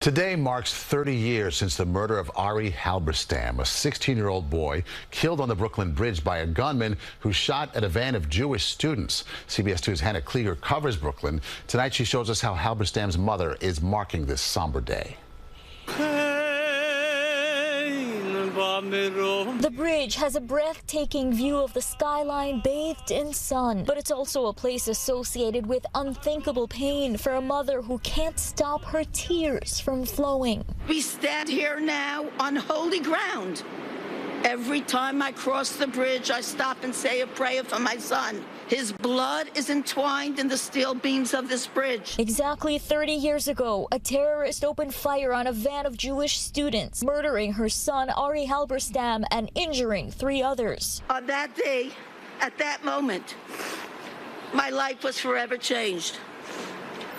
Today marks 30 years since the murder of Ari Halberstam, a 16-year-old boy killed on the Brooklyn Bridge by a gunman who shot at a van of Jewish students. CBS 2's Hannah Klieger covers Brooklyn. Tonight she shows us how Halberstam's mother is marking this somber day. The bridge has a breathtaking view of the skyline bathed in sun, but it's also a place associated with unthinkable pain for a mother who can't stop her tears from flowing. We stand here now on holy ground. Every time I cross the bridge, I stop and say a prayer for my son. His blood is entwined in the steel beams of this bridge. Exactly 30 years ago, a terrorist opened fire on a van of Jewish students, murdering her son, Ari Halberstam, and injuring 3 others. On that day, at that moment, my life was forever changed.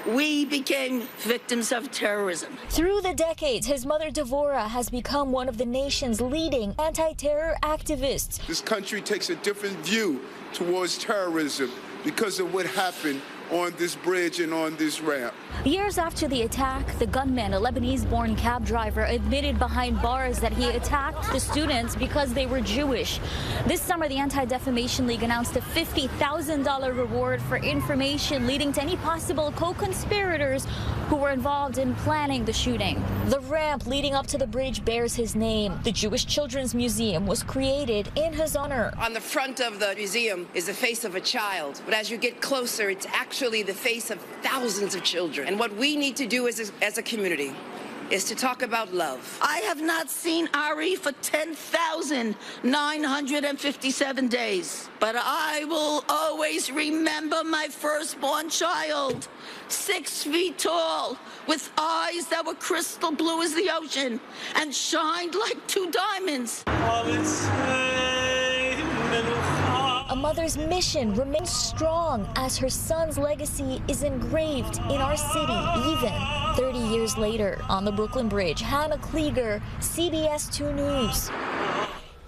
We became victims of terrorism. Through the decades, his mother, Devorah, has become one of the nation's leading anti-terror activists. This country takes a different view towards terrorism because of what happened on this bridge and on this ramp. Years after the attack, the gunman, a Lebanese-born cab driver, admitted behind bars that he attacked the students because they were Jewish. This summer, the Anti-Defamation League announced a $50,000 reward for information leading to any possible co-conspirators who were involved in planning the shooting. The ramp leading up to the bridge bears his name. The Jewish Children's Museum was created in his honor. On the front of the museum is the face of a child, but as you get closer, it's actually the face of thousands of children. And what we need to do as a community is to talk about love. I have not seen Ari for 10,957 days, but I will always remember my firstborn child, 6 feet tall, with eyes that were crystal blue as the ocean and shined like 2 diamonds. A mother's mission remains strong as her son's legacy is engraved in our city, even 30 years later. On the Brooklyn Bridge, Hannah Klieger, CBS 2 News.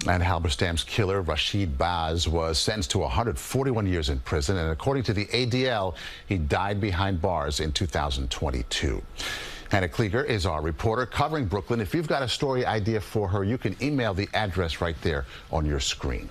And Halberstam's killer, Rashid Baz, was sentenced to 141 years in prison, and according to the ADL, he died behind bars in 2022. Hannah Klieger is our reporter covering Brooklyn. If you've got a story idea for her, you can email the address right there on your screen.